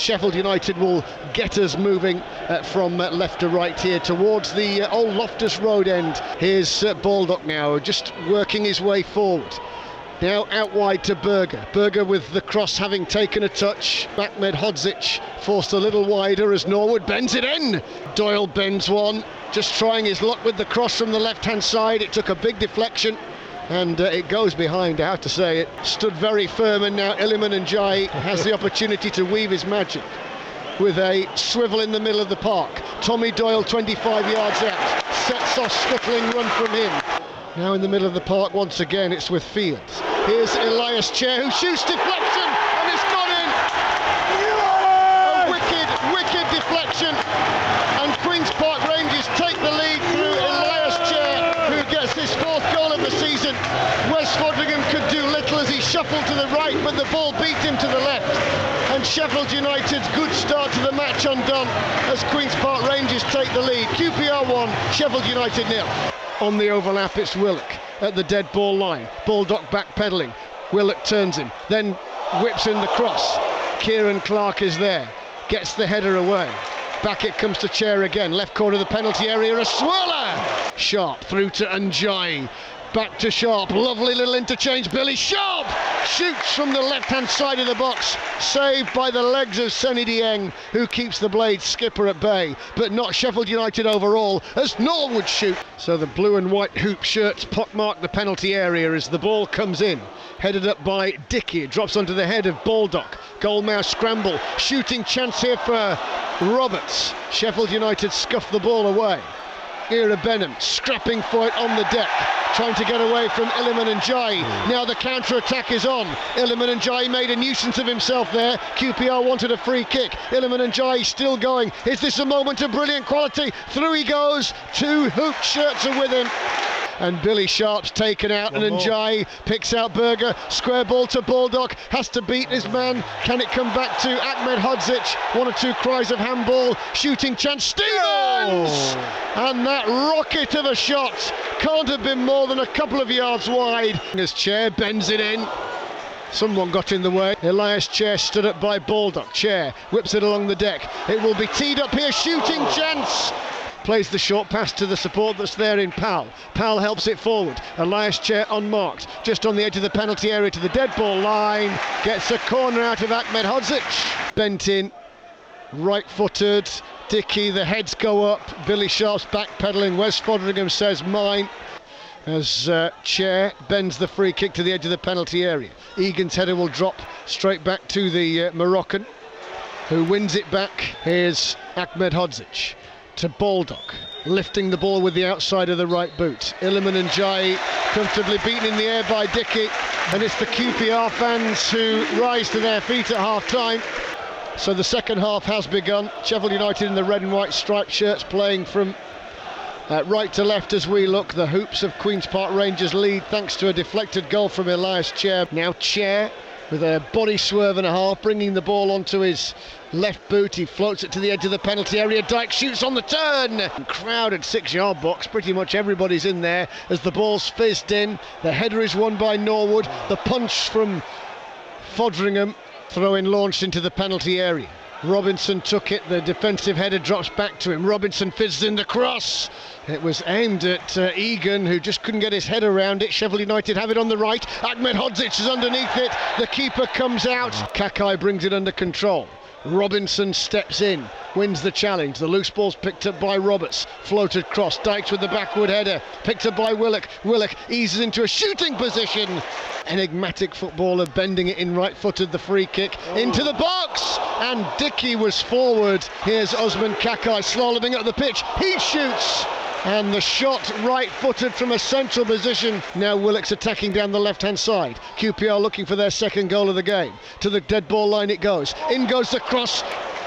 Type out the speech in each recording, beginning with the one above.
Sheffield United will get us moving from left to right here towards the old Loftus Road end. Here's Baldock now, just working his way forward. Now out wide to Berger. Berger with the cross having taken a touch. Ahmed Hodzic forced a little wider as Norwood bends it in. Doyle bends one, just trying his luck with the cross from the left-hand side. It took a big deflection and it goes behind, I have to say. It stood very firm, and now Iliman Ndiaye has the opportunity to weave his magic with a swivel in the middle of the park. Tommy Doyle 25 yards out, sets off scuttling run from him. Now in the middle of the park once again, it's with Fields. Here's Elias Chair, who shoots deflection, and it's gone in! A wicked deflection, and Queen's Park Rangers take the lead through Elias Chair, who gets his fourth goal of the season. Wes Foderingham could do little as he shuffled to the right, but the ball beat him to the left. And Sheffield United's good start to the match undone as Queen's Park Rangers take the lead. QPR 1, Sheffield United 0. On the overlap, it's Willock at the dead ball line. Baldock backpedaling. Willock turns him, then whips in the cross. Kieran Clark is there, gets the header away. Back it comes to Chair again, left corner of the penalty area, a swirler! Sharp through to Ndiaye. Back to Sharp, lovely little interchange. Billy Sharp shoots from the left-hand side of the box, saved by the legs of Sonny Dieng, who keeps the Blades skipper at bay, but not Sheffield United overall, as Norwood shoot. So the blue and white hoop shirts pockmark the penalty area as the ball comes in. Headed up by Dickey, it drops onto the head of Baldock. Goalmouth scramble, shooting chance here for Roberts. Sheffield United scuff the ball away. Ira Benham scrapping for it on the deck, trying to get away from Iliman Ndiaye. Now the counter-attack is on. Iliman Ndiaye made a nuisance of himself there. QPR wanted a free kick. Iliman Ndiaye still going. Is this a moment of brilliant quality? Through he goes. Two hoop shirts are with him. And Billy Sharp's taken out, and Ndiaye picks out Berger. Square ball to Baldock, has to beat his man. Can it come back to Ahmed Hodzic? One or two cries of handball. Shooting chance, Stevens! And that rocket of a shot can't have been more than a couple of yards wide. As Chair bends it in. Someone got in the way. Elias Chair stood up by Baldock. Chair whips it along the deck. It will be teed up here, shooting chance. Plays the short pass to the support that's there in Powell. Powell helps it forward. Elias Chair unmarked, just on the edge of the penalty area to the dead ball line. Gets a corner out of Ahmed Hodzic. Bent in, right-footed. Dickey, the heads go up. Billy Sharp's backpedaling. Wes Foderingham says mine. As Chair bends the free kick to the edge of the penalty area. Egan's header will drop straight back to the Moroccan, who wins it back. Here's Ahmed Hodzic to Baldock, lifting the ball with the outside of the right boot. Iliman Ndiaye comfortably beaten in the air by Dickey, and it's the QPR fans who rise to their feet at half-time. So the second half has begun. Sheffield United in the red and white striped shirts playing from right to left as we look. The hoops of Queen's Park Rangers lead thanks to a deflected goal from Elias Chair. Now Chair with a body swerve and a half, bringing the ball onto his left boot. He floats it to the edge of the penalty area. Dyke shoots on the turn. Crowded 6-yard box. Pretty much everybody's in there as the ball's fizzed in. The header is won by Norwood. The punch from Foderingham. Throw-in launched into the penalty area. Robinson took it. The defensive header drops back to him. Robinson fizzes in the cross. It was aimed at Egan, who just couldn't get his head around it. Sheffield United have it on the right. Ahmed Hodzic is underneath it. The keeper comes out. Kakai brings it under control. Robinson steps in, wins the challenge. The loose ball's picked up by Roberts. Floated cross. Dykes with the backward header. Picked up by Willock. Willock eases into a shooting position. Enigmatic footballer bending it in right-footed. The free kick into the box. And Dickey was forward. Here's Osman Kakai slaloming up the pitch. He shoots. And the shot right-footed from a central position. Now Willock's attacking down the left-hand side. QPR looking for their second goal of the game. To the dead ball line it goes. In goes the cross.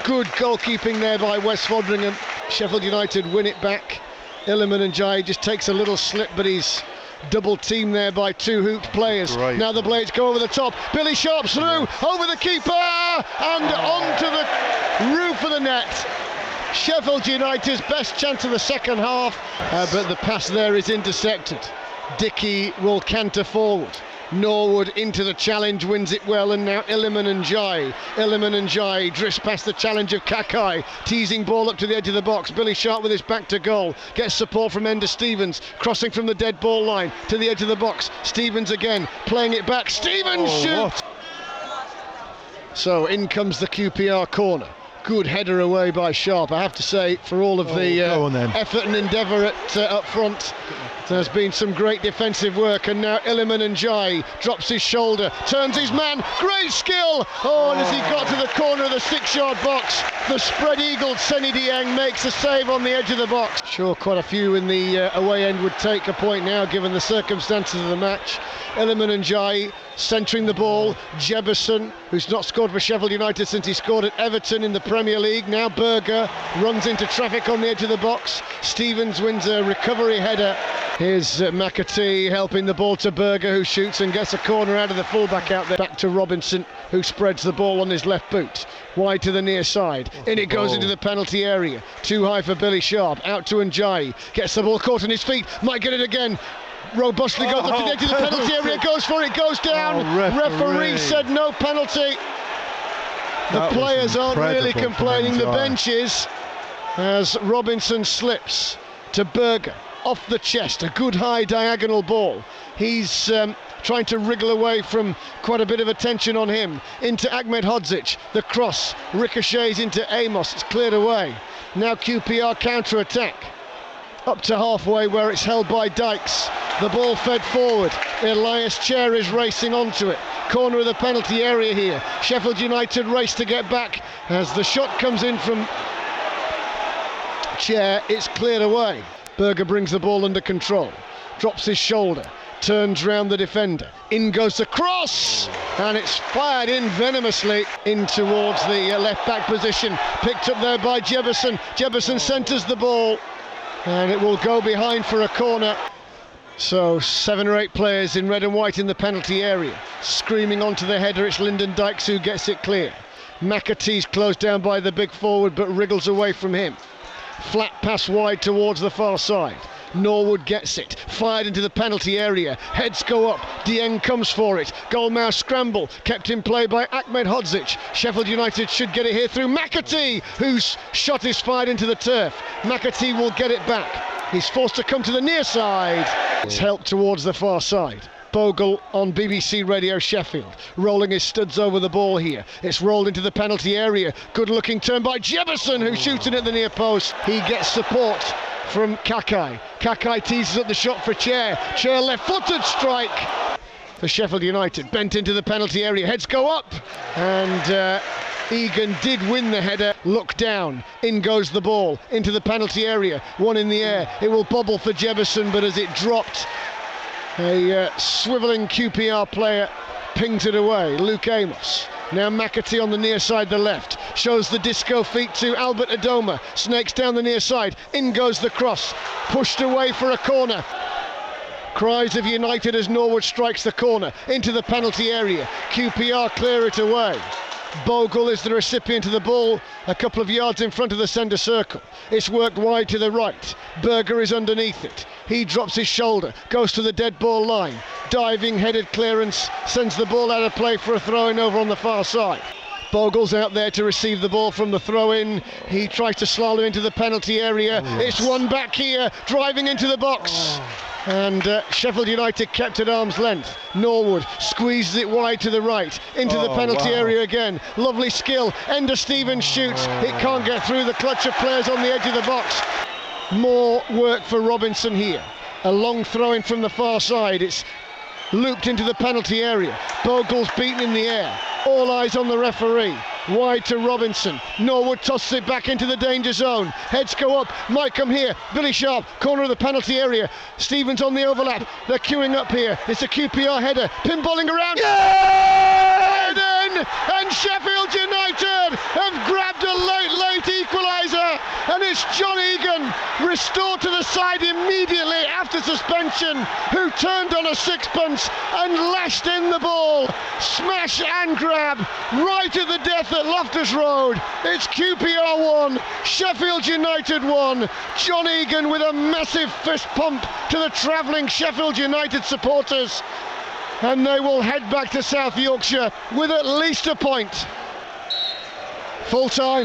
Good goalkeeping there by Wes Foderingham. Sheffield United win it back. Iliman Ndiaye just takes a little slip, but he's double teamed there by two hooped players. Right. Now the Blades go over the top. Billy Sharp's through, over the keeper, and onto the roof of the net. Sheffield United's best chance of the second half, but the pass there is intercepted. Dickey will canter forward. Norwood into the challenge, wins it well, and now Iliman Njai drifts past the challenge of Kakai, teasing ball up to the edge of the box. Billy Sharp with his back to goal, gets support from Enda Stevens, crossing from the dead ball line to the edge of the box. Stevens again, playing it back, Stevens shoots! So in comes the QPR corner. Good header away by Sharp, I have to say, for all of the effort and endeavour up front. There's been some great defensive work, and now Iliman Njai drops his shoulder, turns his man, great skill! And as he got to the corner of the 6-yard box, the spread eagle Seni Dieng makes a save on the edge of the box. Sure, quite a few in the away end would take a point now, given the circumstances of the match. Iliman Njai centering the ball. Jebison, who's not scored for Sheffield United since he scored at Everton in the Premier League. Now Berger runs into traffic on the edge of the box. Stevens wins a recovery header. Here's McAtee helping the ball to Berger, who shoots and gets a corner out of the fullback out there. Back to Robinson, who spreads the ball on his left boot. Wide to the near side. In it goes into the penalty area. Too high for Billy Sharp. Out to Njai. Gets the ball caught on his feet. Might get it again. Robustly goes up to the edge of the penalty area, goes for it, goes down. Referee said no penalty. The players aren't really complaining, the bench is, as Robinson slips to Berger, off the chest, a good high diagonal ball. He's trying to wriggle away from quite a bit of attention on him. Into Ahmed Hodzic, the cross ricochets into Amos, it's cleared away. Now QPR counter-attack. Up to halfway where it's held by Dykes. The ball fed forward. Elias Chair is racing onto it. Corner of the penalty area here. Sheffield United race to get back. As the shot comes in from Chair, it's cleared away. Berger brings the ball under control. Drops his shoulder. Turns round the defender. In goes the cross! And it's fired in venomously in towards the left back position. Picked up there by Jebison. Jebison centres the ball. And it will go behind for a corner. So 7 or 8 players in red and white in the penalty area. Screaming onto the header, it's Lyndon Dykes who gets it clear. McAtee's closed down by the big forward but wriggles away from him. Flat pass wide towards the far side. Norwood gets it, fired into the penalty area, heads go up, Dieng comes for it, goalmouth scramble, kept in play by Ahmed Hodzic. Sheffield United should get it here through McAtee, whose shot is fired into the turf. McAtee will get it back, he's forced to come to the near side. It's helped towards the far side. Bogle on BBC Radio Sheffield, rolling his studs over the ball here. It's rolled into the penalty area, good looking turn by Jebison, who shoots it at the near post. He gets support from Kakai. Kakai teases up the shot for Chair. Chair left-footed strike for Sheffield United. Bent into the penalty area. Heads go up. And Egan did win the header. Look down. In goes the ball into the penalty area. One in the air. It will bobble for Jebison, but as it dropped, a swivelling QPR player pings it away. Luke Amos. Now McAtee on the near side, the left. Shows the disco feet to Albert Adoma. Snakes down the near side. In goes the cross. Pushed away for a corner. Cries of United as Norwood strikes the corner. Into the penalty area. QPR clear it away. Bogle is the recipient of the ball, a couple of yards in front of the centre circle. It's worked wide to the right. Berger is underneath it. He drops his shoulder, goes to the dead ball line. Diving headed clearance, sends the ball out of play for a throw-in over on the far side. Bogle's out there to receive the ball from the throw-in. He tries to slalom into the penalty area. It's one back here, driving into the box. And Sheffield United kept at arm's length. Norwood squeezes it wide to the right, into the penalty area again. Lovely skill. Enda Stevens shoots. It can't get through the clutch of players on the edge of the box. More work for Robinson here. A long throw-in from the far side. It's looped into the penalty area. Bogle's beaten in the air. All eyes on the referee. Wide to Robinson. Norwood tosses it back into the danger zone. Heads go up. Might come here. Billy Sharp, corner of the penalty area. Stevens on the overlap. They're queuing up here. It's a QPR header. Pinballing around. Head in! And Sheffield United have grabbed a late equaliser. And it's John Egan, restored to the side immediately after suspension, who turned on a sixpence and lashed in the ball. Smash and grab right at the death at Loftus Road. It's QPR 1, Sheffield United 1. John Egan with a massive fist pump to the travelling Sheffield United supporters. and they will head back to South Yorkshire with at least a point. Full time.